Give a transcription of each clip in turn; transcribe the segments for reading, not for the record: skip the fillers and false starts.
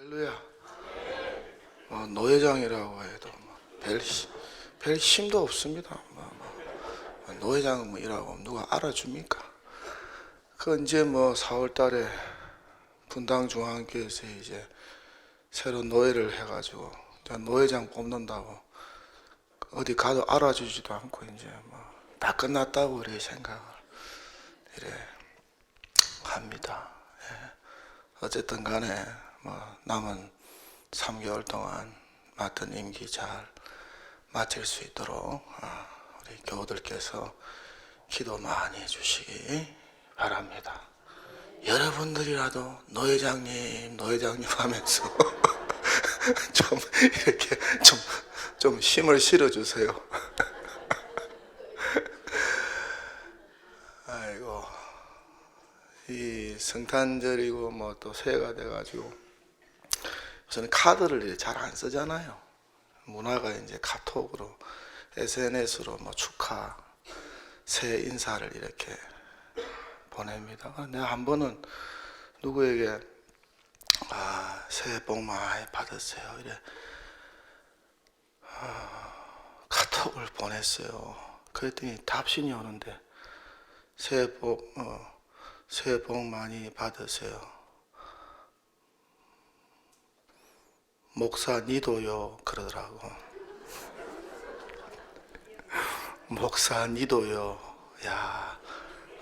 할렐루야. 노회장이라고 해도 별 힘도 없습니다. 노회장이라고 누가 알아줍니까? 그 이제 4월 달에 분당 중앙교회에서 이제 새로 노회를 해가지고 노회장 뽑는다고 어디 가도 알아주지도 않고 이제 다 끝났다고 이렇게 생각을 이래 합니다. 예. 어쨌든 간에 남은 3개월 동안 맡은 임기 잘 마칠 수 있도록 우리 교우들께서 기도 많이 해주시기 바랍니다. 여러분들이라도 노회장님 하면서 좀 이렇게 좀 힘을 실어주세요. 아이고, 이 성탄절이고 또 새해가 돼가지고 저는 카드를 잘 안 쓰잖아요. 문화가 이제 카톡으로 SNS로 축하 새해 인사를 이렇게 보냅니다. 내가 한 번은 누구에게 새해 복 많이 받으세요 이래 카톡을 보냈어요. 그랬더니 답신이 오는데 새해 복 많이 받으세요. 목사 니도요 그러더라고. 목사 니도요. 야,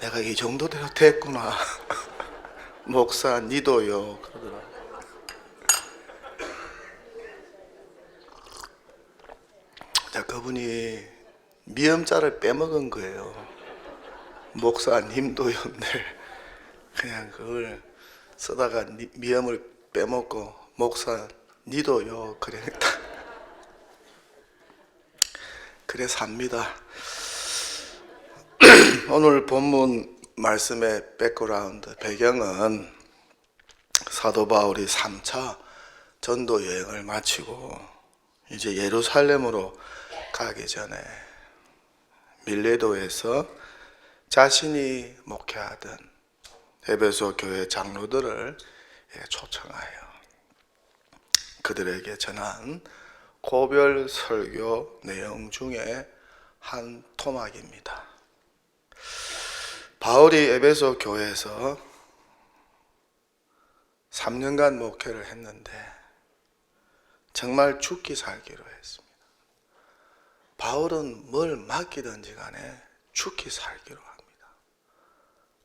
내가 이 정도 됐구나. 목사 니도요 그러더라고. 자, 그분이 미음자를 빼먹은 거예요. 목사님도요인데 그냥 그걸 쓰다가 미음을 빼먹고 목사 니도요 그래 삽니다. 오늘 본문 말씀의 백그라운드 배경은 사도 바울이 3차 전도 여행을 마치고 이제 예루살렘으로 가기 전에 밀레도에서 자신이 목회하던 에베소 교회 장로들을 초청하여 그들에게 전한 고별 설교 내용 중에 한 토막입니다. 바울이 에베소 교회에서 3년간 목회를 했는데 정말 죽기 살기로 했습니다. 바울은 뭘 맡기든지 간에 죽기 살기로 합니다.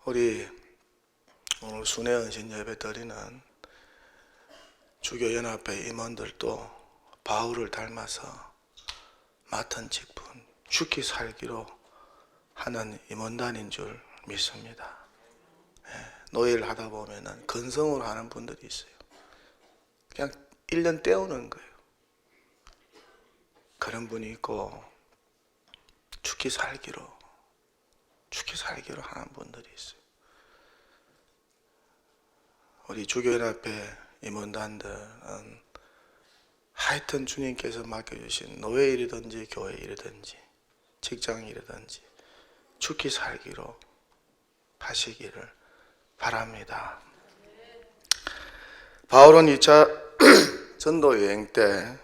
우리 오늘 순회은신 예배 드리는 주교연합회 임원들도 바울을 닮아서 맡은 직분 죽기 살기로 하는 임원단인 줄 믿습니다. 노예를 하다 보면은 근성으로 하는 분들이 있어요. 그냥 1년 때우는 거예요. 그런 분이 있고 죽기 살기로 하는 분들이 있어요. 우리 주교연합회 임원단들은 하여튼 주님께서 맡겨주신 노예 일이든지 교회 일이든지 직장 일이든지 죽기 살기로 하시기를 바랍니다. 바울은 2차 전도 여행 때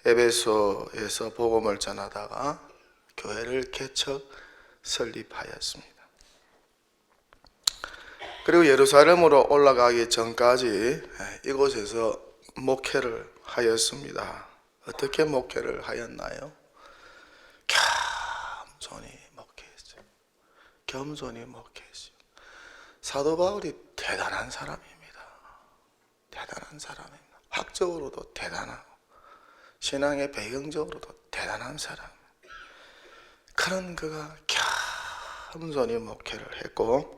에베소에서 복음을 전하다가 교회를 개척 설립하였습니다. 그리고 예루살렘으로 올라가기 전까지 이곳에서 목회를 하였습니다. 어떻게 목회를 하였나요? 겸손히 목회했어요. 사도 바울이 대단한 사람입니다. 학적으로도 대단하고 신앙의 배경적으로도 대단한 사람. 그런 그가 겸손히 목회를 했고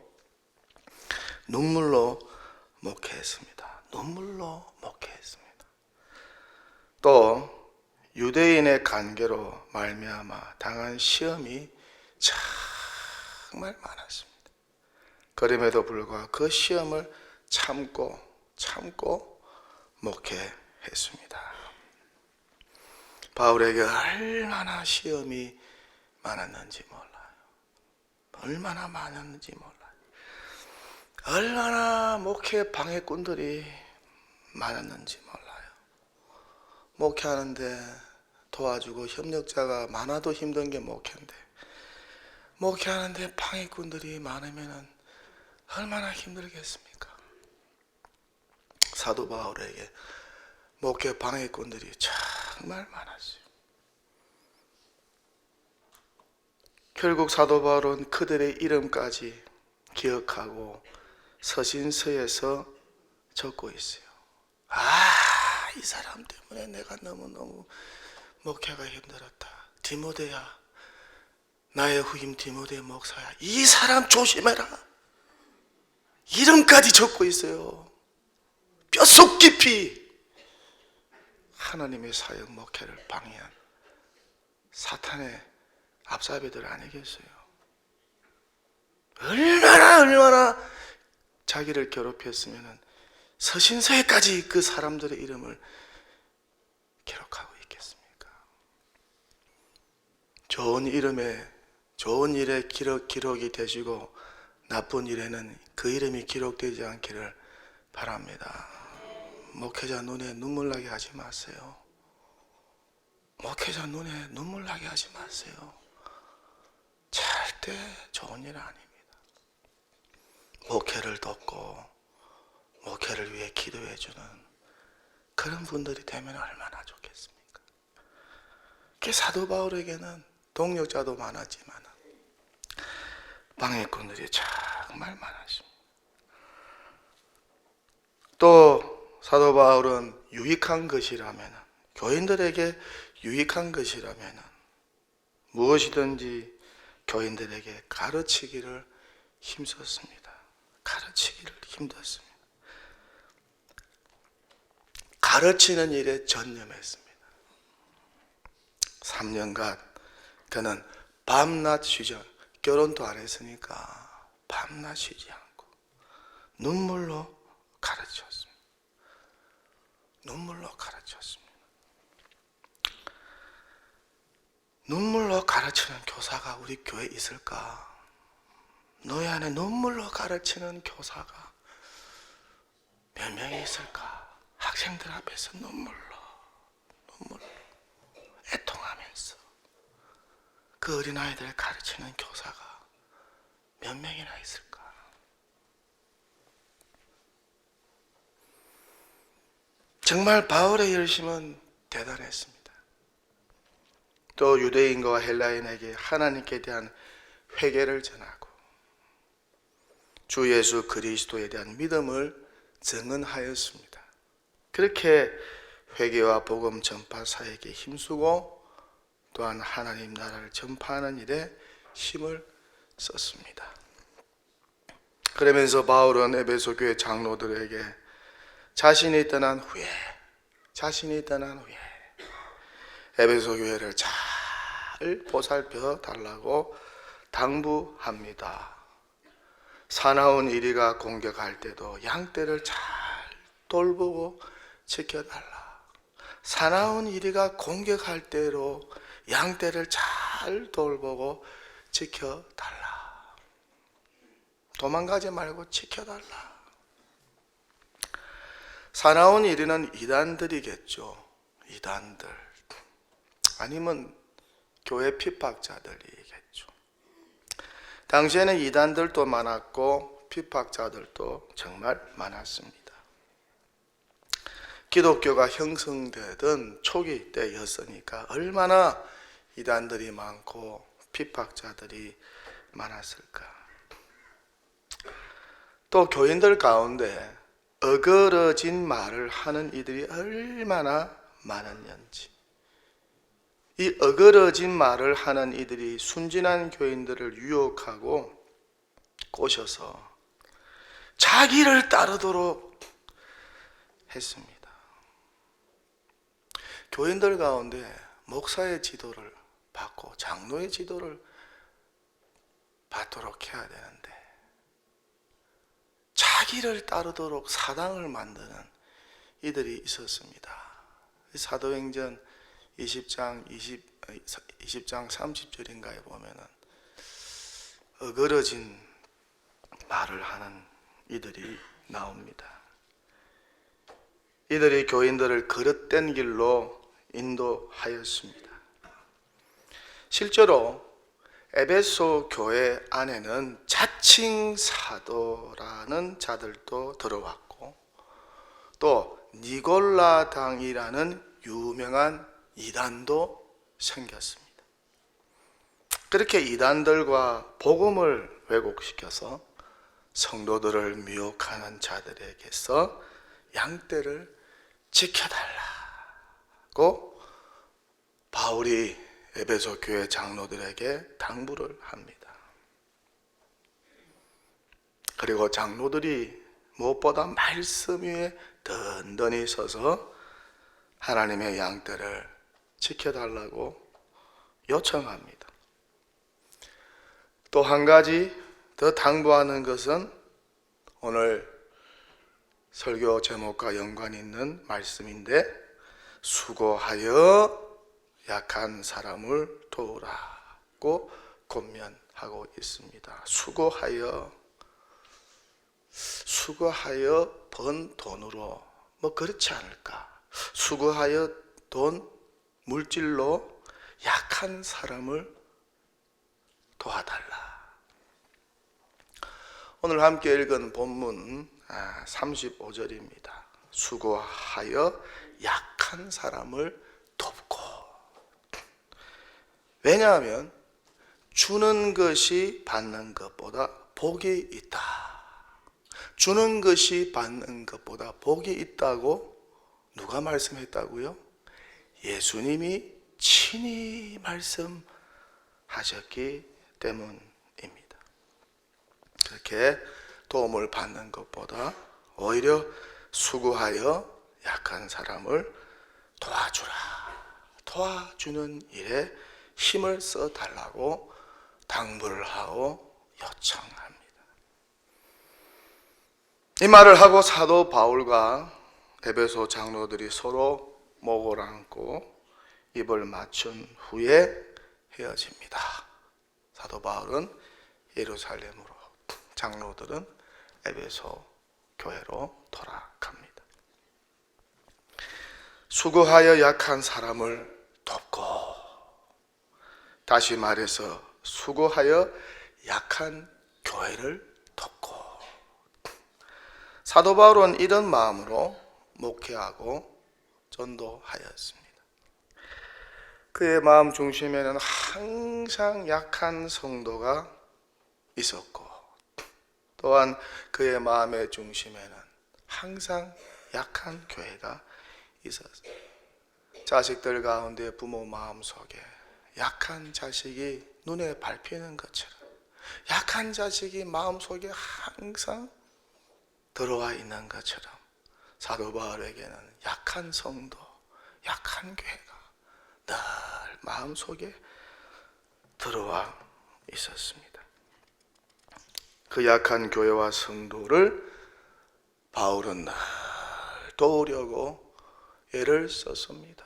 눈물로 목회했습니다. 또 유대인의 관계로 말미암아 당한 시험이 정말 많았습니다. 그럼에도 불구하고 그 시험을 참고 목회했습니다. 바울에게 얼마나 시험이 많았는지 몰라요. 얼마나 목회 방해꾼들이 많았는지 몰라요. 목회하는데 도와주고 협력자가 많아도 힘든 게 목회인데, 목회하는데 방해꾼들이 많으면 얼마나 힘들겠습니까? 사도 바울에게 목회 방해꾼들이 정말 많았어요. 결국 사도 바울은 그들의 이름까지 기억하고 서신서에서 적고 있어요. 이 사람 때문에 내가 너무너무 목회가 힘들었다. 디모데야, 나의 후임 디모데 목사야, 이 사람 조심해라. 이름까지 적고 있어요. 뼛속 깊이 하나님의 사역 목회를 방해한 사탄의 앞사배들 아니겠어요? 얼마나 자기를 괴롭혔으면 서신서에까지 그 사람들의 이름을 기록하고 있겠습니까? 좋은 일에 기록이 되시고 나쁜 일에는 그 이름이 기록되지 않기를 바랍니다. 목회자 눈에 눈물 나게 하지 마세요. 목회자 눈에 눈물 나게 하지 마세요. 절대 좋은 일 아닙니다. 목회를 돕고 목회를 위해 기도해 주는 그런 분들이 되면 얼마나 좋겠습니까? 사도 바울에게는 동력자도 많았지만 방해꾼들이 정말 많았습니다. 또 사도 바울은 유익한 것이라면, 교인들에게 유익한 것이라면 무엇이든지 교인들에게 가르치기를 힘썼습니다. 가르치기를 힘썼습니다. 가르치는 일에 전념했습니다. 3년간 그는 밤낮 쉬지 않고, 결혼도 안 했으니까 밤낮 쉬지 않고 눈물로 가르쳤습니다. 눈물로 가르쳤습니다. 눈물로 가르치는 교사가 우리 교회에 있을까? 너희 안에 눈물로 가르치는 교사가 몇 명이 있을까? 학생들 앞에서 눈물로 애통하면서 그 어린아이들을 가르치는 교사가 몇 명이나 있을까? 정말 바울의 열심은 대단했습니다. 또 유대인과 헬라인에게 하나님께 대한 회개를 전하고 주 예수 그리스도에 대한 믿음을 증언하였습니다. 그렇게 회개와 복음 전파 사역에 힘쓰고 또한 하나님 나라를 전파하는 일에 힘을 썼습니다. 그러면서 바울은 에베소 교회 장로들에게 자신이 떠난 후에 에베소 교회를 잘 보살펴 달라고 당부합니다. 사나운 이리가 공격할 때도 양떼를 잘 돌보고 지켜달라. 사나운 이리가 공격할 때로 양떼를 잘 돌보고 지켜달라. 도망가지 말고 지켜달라. 사나운 이리는 이단들이겠죠. 이단들. 아니면 교회 핍박자들이겠죠. 당시에는 이단들도 많았고 핍박자들도 정말 많았습니다. 기독교가 형성되던 초기 때였으니까 얼마나 이단들이 많고 핍박자들이 많았을까. 또 교인들 가운데 어그러진 말을 하는 이들이 얼마나 많았는지, 이 어그러진 말을 하는 이들이 순진한 교인들을 유혹하고 꼬셔서 자기를 따르도록 했습니다. 교인들 가운데 목사의 지도를 받고 장로의 지도를 받도록 해야 되는데 자기를 따르도록 사당을 만드는 이들이 있었습니다. 사도행전 20장 30절인가에 보면은 어그러진 말을 하는 이들이 나옵니다. 이들이 교인들을 그릇된 길로 인도하였습니다. 실제로 에베소 교회 안에는 자칭 사도라는 자들도 들어왔고, 또 니골라당이라는 유명한 이단도 생겼습니다. 그렇게 이단들과 복음을 왜곡시켜서 성도들을 미혹하는 자들에게서 양떼를 지켜달라고 바울이 에베소 교회 장로들에게 당부를 합니다. 그리고 장로들이 무엇보다 말씀 위에 든든히 서서 하나님의 양떼를 지켜달라고 요청합니다. 또 한 가지 더 당부하는 것은 오늘 설교 제목과 연관이 있는 말씀인데, 수고하여 약한 사람을 도우라고 권면하고 있습니다. 수고하여 번 돈으로 뭐 그렇지 않을까? 수고하여 돈, 물질로 약한 사람을 도와달라. 오늘 함께 읽은 본문 35절입니다. 수고하여 약한 사람을 돕고. 왜냐하면 주는 것이 받는 것보다 복이 있다. 주는 것이 받는 것보다 복이 있다고 누가 말씀했다고요? 예수님이 친히 말씀하셨기 때문입니다. 그렇게 도움을 받는 것보다 오히려 수고하여 약한 사람을 도와주는 일에 힘을 써달라고 당부를 하고 요청합니다. 이 말을 하고 사도 바울과 에베소 장로들이 서로 목을 안고 입을 맞춘 후에 헤어집니다. 사도 바울은 예루살렘으로, 장로들은 에베소 교회로 돌아갑니다. 수고하여 약한 사람을 돕고, 다시 말해서 수고하여 약한 교회를 돕고. 사도 바울은 이런 마음으로 목회하고 전도하였습니다. 그의 마음 중심에는 항상 약한 성도가 있었고, 또한 그의 마음의 중심에는 항상 약한 교회가 있었어요. 자식들 가운데 부모 마음속에 약한 자식이 눈에 밟히는 것처럼 약한 자식이 마음속에 항상 들어와 있는 것처럼 사도 바울에게는 약한 성도, 약한 교회가 늘 마음속에 들어와 있었습니다. 그 약한 교회와 성도를 바울은 늘 도우려고 애를 썼습니다.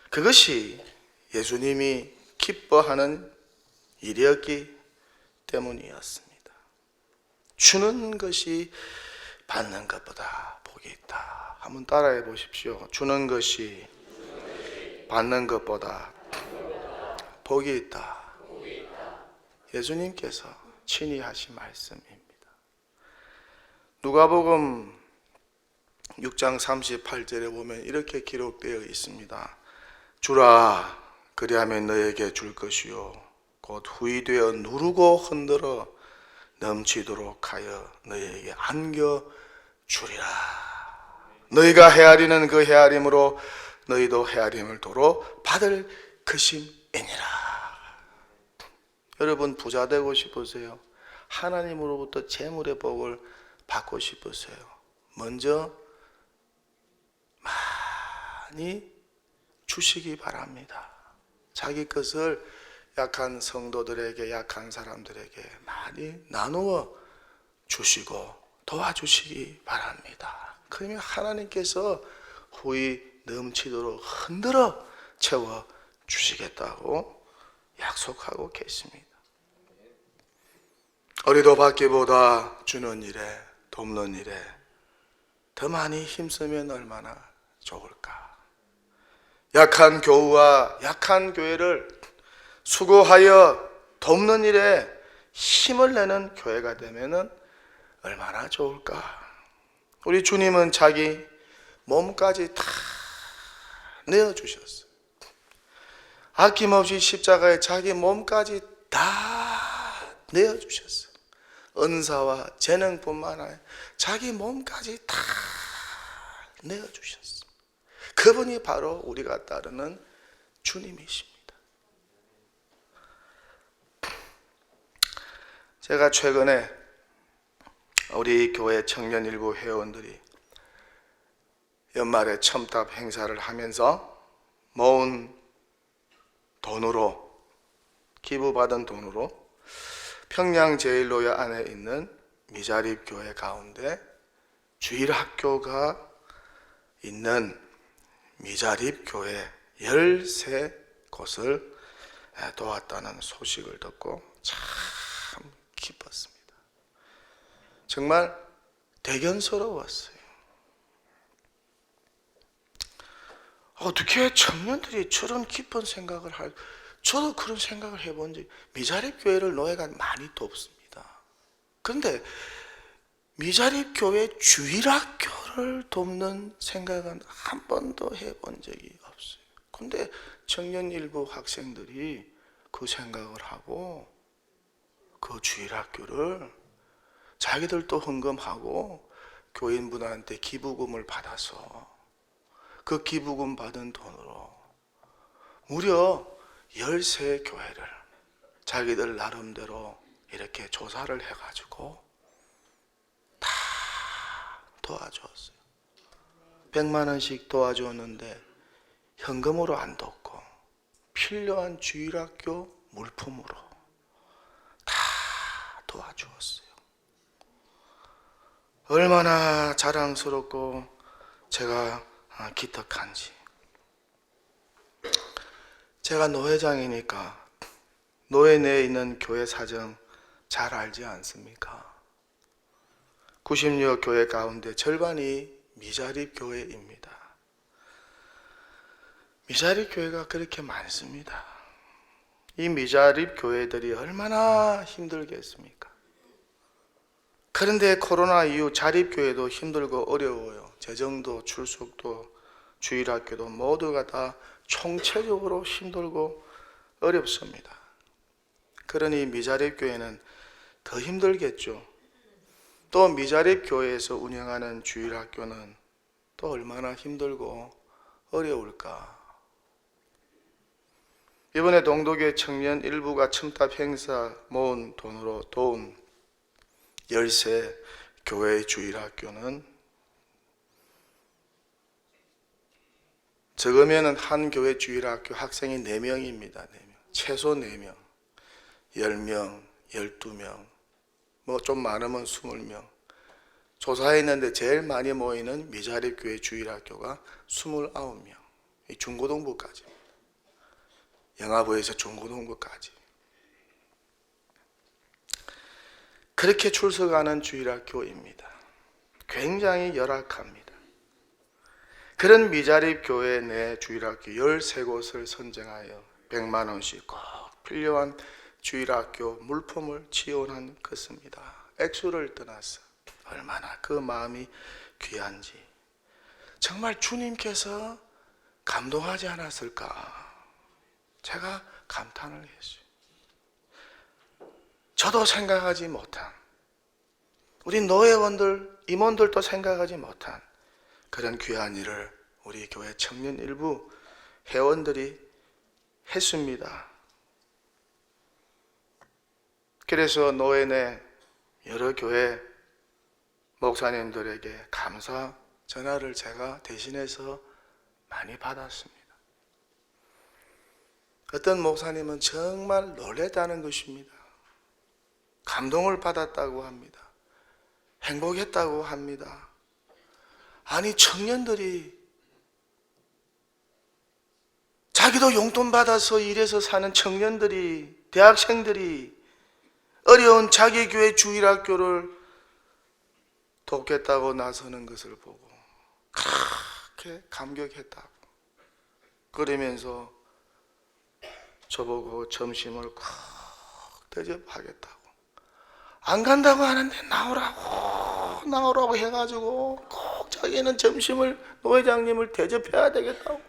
그것이 예수님이 기뻐하는 일이었기 때문이었습니다. 주는 것이 받는 것보다 복이 있다. 한번 따라해 보십시오. 주는 것이 받는 것보다 복이 있다. 예수님께서 친히 하신 말씀입니다. 누가복음 6장 38절에 보면 이렇게 기록되어 있습니다. 주라, 그리하면 너에게 줄 것이요 곧 후이되어 누르고 흔들어 넘치도록 하여 너에게 안겨 주리라. 너희가 헤아리는 그 헤아림으로 너희도 헤아림을 도로 받을 것임이니라. 여러분 부자 되고 싶으세요? 하나님으로부터 재물의 복을 받고 싶으세요? 먼저 많이 주시기 바랍니다. 자기 것을 약한 성도들에게, 약한 사람들에게 많이 나누어 주시고 도와주시기 바랍니다. 그러면 하나님께서 후이 넘치도록 흔들어 채워 주시겠다고 약속하고 계십니다. 어리도 받기보다 주는 일에, 돕는 일에 더 많이 힘쓰면 얼마나 좋을까. 약한 교우와 약한 교회를 수고하여 돕는 일에 힘을 내는 교회가 되면 얼마나 좋을까. 우리 주님은 자기 몸까지 다 내어주셨어요. 아낌없이 십자가에 자기 몸까지 다 내어주셨어요. 은사와 재능뿐만 아니라 자기 몸까지 다 내어주셨어요. 그분이 바로 우리가 따르는 주님이십니다. 제가 최근에 우리 교회 청년 일부 회원들이 연말에 첨탑 행사를 하면서 모은 돈으로, 기부받은 돈으로 평양 제일로야 안에 있는 미자립 교회 가운데 주일학교가 있는 미자립 교회 13곳을 도왔다는 소식을 듣고 참 기뻤습니다. 정말 대견스러웠어요. 어떻게 청년들이 저런 기쁜 생각을 저도 그런 생각을 해본 적이, 미자립 교회를 노예가 많이 돕습니다. 그런데 미자립 교회 주일학교를 돕는 생각은 한 번도 해본 적이 없어요. 그런데 청년 일부 학생들이 그 생각을 하고 그 주일학교를 자기들도 헌금하고 교인분한테 기부금을 받아서 그 기부금 받은 돈으로 무려 13교회를 자기들 나름대로 이렇게 조사를 해가지고 다 도와줬어요. 100만 원씩 도와줬는데 현금으로 안 돕고 필요한 주일학교 물품으로 다 도와주었어요. 얼마나 자랑스럽고 제가 기특한지. 제가 노회장이니까 노회 내에 있는 교회 사정 잘 알지 않습니까? 90여 교회 가운데 절반이 미자립 교회입니다. 미자립 교회가 그렇게 많습니다. 이 미자립 교회들이 얼마나 힘들겠습니까? 그런데 코로나 이후 자립교회도 힘들고 어려워요. 재정도 출석도 주일학교도 모두가 다 총체적으로 힘들고 어렵습니다. 그러니 미자립교회는 더 힘들겠죠. 또 미자립교회에서 운영하는 주일학교는 또 얼마나 힘들고 어려울까. 이번에 동도교회 청년 일부가 첨탑 행사 모은 돈으로 도운 13교회의 주일학교는 적으면 한 교회 주일학교 학생이 4명입니다. 4명. 최소 4명. 10명, 12명, 뭐 좀 많으면 20명. 조사했는데 제일 많이 모이는 미자립 교회 주일학교가 29명. 중고등부까지. 영아부에서 중고등부까지. 그렇게 출석하는 주일학교입니다. 굉장히 열악합니다. 그런 미자립 교회 내 주일학교 13곳을 선정하여 100만 원씩 꼭 필요한 주일학교 물품을 지원한 것입니다. 액수를 떠나서 얼마나 그 마음이 귀한지 정말 주님께서 감동하지 않았을까 제가 감탄을 했어요. 저도 생각하지 못한, 우리 노회원들, 임원들도 생각하지 못한 그런 귀한 일을 우리 교회 청년 일부 회원들이 했습니다. 그래서 노회 내 여러 교회 목사님들에게 감사 전화를 제가 대신해서 많이 받았습니다. 어떤 목사님은 정말 놀랬다는 것입니다. 감동을 받았다고 합니다. 행복했다고 합니다. 아니, 청년들이 자기도 용돈 받아서 일해서 사는 청년들이, 대학생들이 어려운 자기 교회 주일학교를 돕겠다고 나서는 것을 보고 그렇게 감격했다고. 그러면서 저보고 점심을 꼭 대접하겠다고. 안 간다고 하는데 나오라고 해가지고 꼭 자기는 점심을 노 회장님을 대접해야 되겠다고.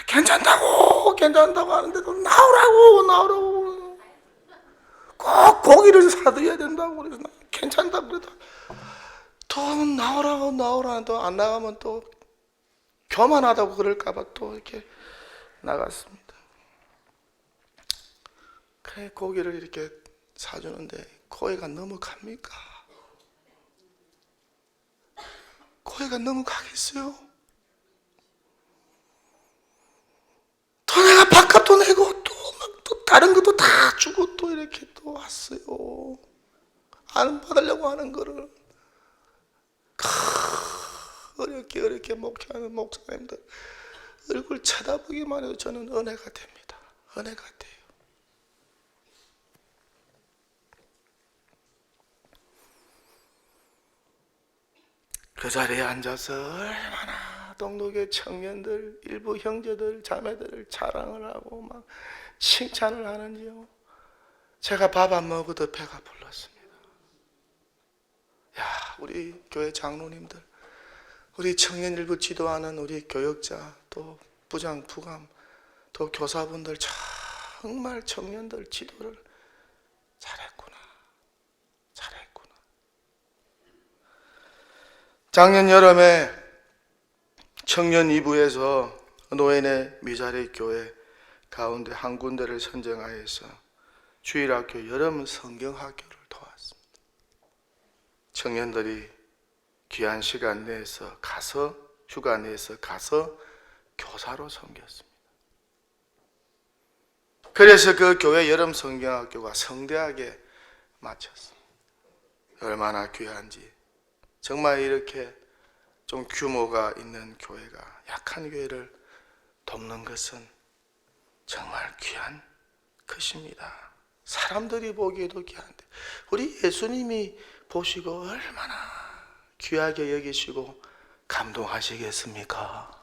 괜찮다고 하는데도 나오라고 꼭 고기를 사드려야 된다고. 그래서 괜찮다고 그래도 또 나오라고 또 안 나가면 또 교만하다고 그럴까봐 또 이렇게 나갔습니다. 그래 고기를 이렇게 사주는데 고기가 넘어갑니까? 고기가 넘어가겠어요? 또 내가 밥값도 내고 또 다른 것도 다 주고 또 이렇게 또 왔어요. 안 받으려고 하는 거를 어렵게 목회하는 목사님들 얼굴 쳐다보기만 해도 저는 은혜가 됩니다. 은혜가 돼요. 그 자리에 앉아서 얼마나 동독의 청년들, 일부 형제들, 자매들을 자랑을 하고 막 칭찬을 하는지요. 제가 밥 안 먹어도 배가 불렀습니다. 야, 우리 교회 장로님들, 우리 청년 일부 지도하는 우리 교역자, 또 부장, 부감, 또 교사분들 정말 청년들 지도를 잘했구나. 작년 여름에 청년 2부에서 노인의 미자리 교회 가운데 한 군데를 선정하여서 주일학교 여름 성경학교를 도왔습니다. 청년들이 귀한 시간 내에서 가서 휴가 내에서 가서 교사로 섬겼습니다. 그래서 그 교회 여름 성경학교가 성대하게 마쳤습니다. 얼마나 귀한지. 정말 이렇게 좀 규모가 있는 교회가 약한 교회를 돕는 것은 정말 귀한 것입니다. 사람들이 보기에도 귀한데 우리 예수님이 보시고 얼마나 귀하게 여기시고 감동하시겠습니까?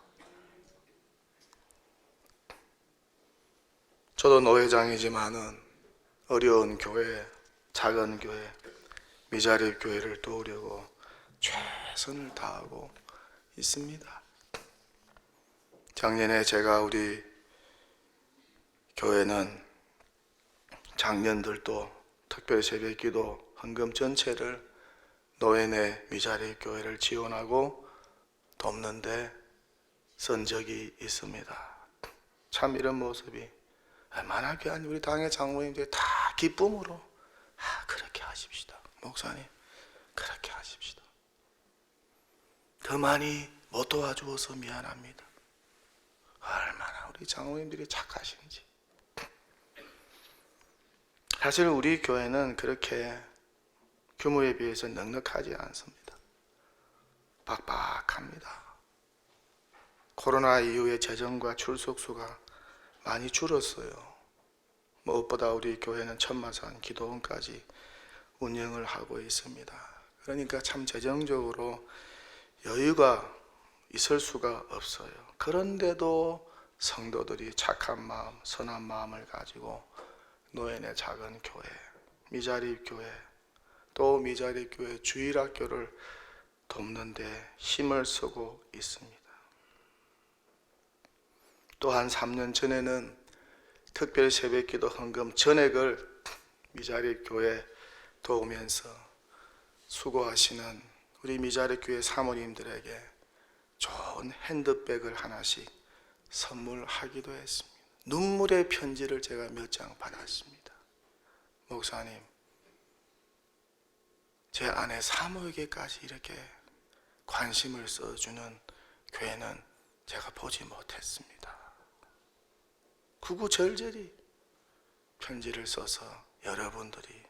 저도 노회장이지만은 어려운 교회, 작은 교회, 미자립 교회를 도우려고 최선을 다하고 있습니다. 작년에 제가 우리 교회는 장년들도 특별 새벽기도 헌금 전체를 노인의 미자립 교회를 지원하고 돕는데 쓴 적이 있습니다. 참 이런 모습이 얼마나 귀한 우리 당의 장로님들이 다 기쁨으로 그렇게 하십시다. 목사님 그렇게 하십시다. 더 많이 못 도와주어서 미안합니다. 얼마나 우리 장로님들이 착하신지. 사실 우리 교회는 그렇게 규모에 비해서 넉넉하지 않습니다. 빡빡합니다. 코로나 이후에 재정과 출석수가 많이 줄었어요. 무엇보다 우리 교회는 천마산 기도원까지 운영을 하고 있습니다. 그러니까 참 재정적으로 여유가 있을 수가 없어요. 그런데도 성도들이 착한 마음, 선한 마음을 가지고 노인의 작은 교회, 미자립 교회, 또 미자립 교회 주일학교를 돕는 데 힘을 쓰고 있습니다. 또한 3년 전에는 특별 새벽기도 헌금 전액을 미자립 교회 도우면서 수고하시는 우리 미자립 교회 사모님들에게 좋은 핸드백을 하나씩 선물하기도 했습니다. 눈물의 편지를 제가 몇 장 받았습니다. 목사님, 제 아내 사모에게까지 이렇게 관심을 써주는 교회는 제가 보지 못했습니다. 구구절절히 편지를 써서 여러분들이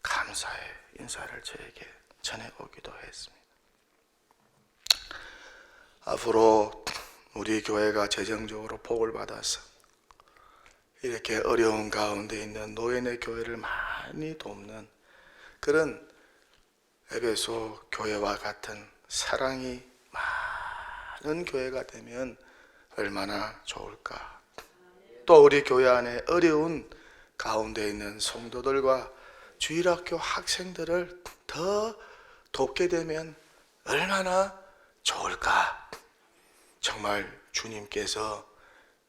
감사의 인사를 저에게 전해오기도 했습니다. 앞으로 우리 교회가 재정적으로 복을 받아서 이렇게 어려운 가운데 있는 노인의 교회를 많이 돕는 그런 에베소 교회와 같은 사랑이 많은 교회가 되면 얼마나 좋을까. 또 우리 교회 안에 어려운 가운데 있는 성도들과 주일학교 학생들을 더 돕게 되면 얼마나 좋을까. 정말 주님께서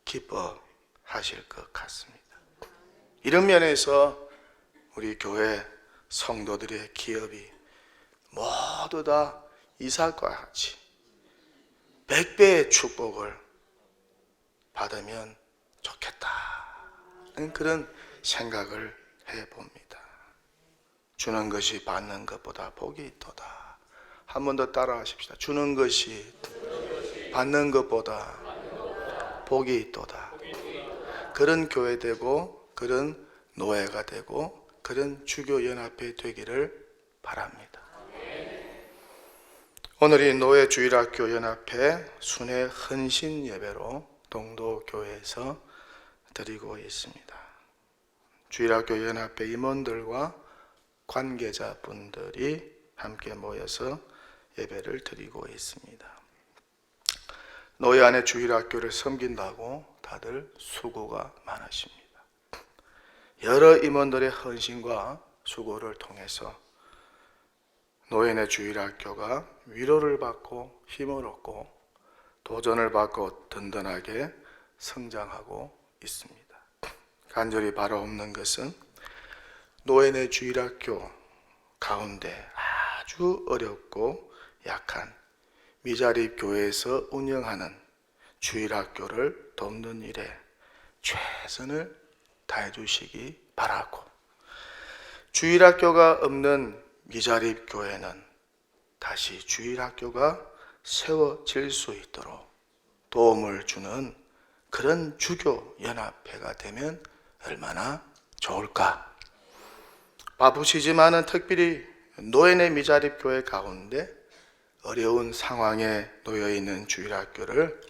기뻐하실 것 같습니다. 이런 면에서 우리 교회 성도들의 기업이 모두 다 이삭과 같이 100배의 축복을 받으면 좋겠다는 그런 생각을 해봅니다. 주는 것이 받는 것보다 복이 있도다. 한 번 더 따라 하십시다. 주는 것이 받는 것보다 복이 있도다. 그런 교회 되고 그런 노예가 되고 그런 주교연합회 되기를 바랍니다. 오늘이 노예 주일학교 연합회 순회 헌신 예배로 동도교회에서 드리고 있습니다. 주일학교 연합회 임원들과 관계자분들이 함께 모여서 예배를 드리고 있습니다. 노예 안에 주일학교를 섬긴다고 다들 수고가 많으십니다. 여러 임원들의 헌신과 수고를 통해서 노예네 주일학교가 위로를 받고 힘을 얻고 도전을 받고 든든하게 성장하고 있습니다. 간절히 바라옵는 것은 노예네 주일학교 가운데 아주 어렵고 약한 미자립 교회에서 운영하는 주일학교를 돕는 일에 최선을 다해 주시기 바라고, 주일학교가 없는 미자립 교회는 다시 주일학교가 세워질 수 있도록 도움을 주는 그런 주교연합회가 되면 얼마나 좋을까. 바쁘시지만은 특별히 노예네 미자립 교회 가운데 어려운 상황에 놓여있는 주일학교를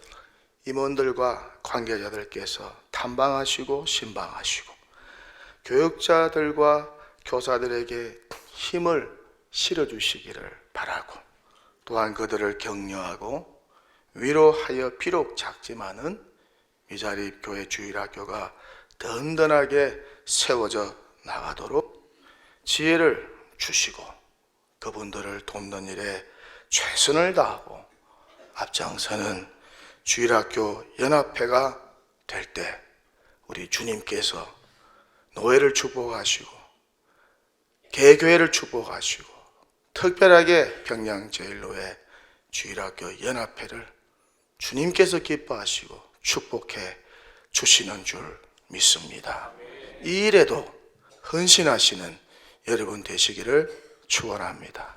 임원들과 관계자들께서 탐방하시고 신방하시고 교육자들과 교사들에게 힘을 실어주시기를 바라고, 또한 그들을 격려하고 위로하여 비록 작지만은 미자립 교회 주일학교가 든든하게 세워져 나가도록 지혜를 주시고 그분들을 돕는 일에 최선을 다하고 앞장서는 주일학교 연합회가 될 때 우리 주님께서 노예를 축복하시고 개교회를 축복하시고 특별하게 평양제일로의 주일학교 연합회를 주님께서 기뻐하시고 축복해 주시는 줄 믿습니다. 이 일에도 헌신하시는 여러분 되시기를 축원합니다.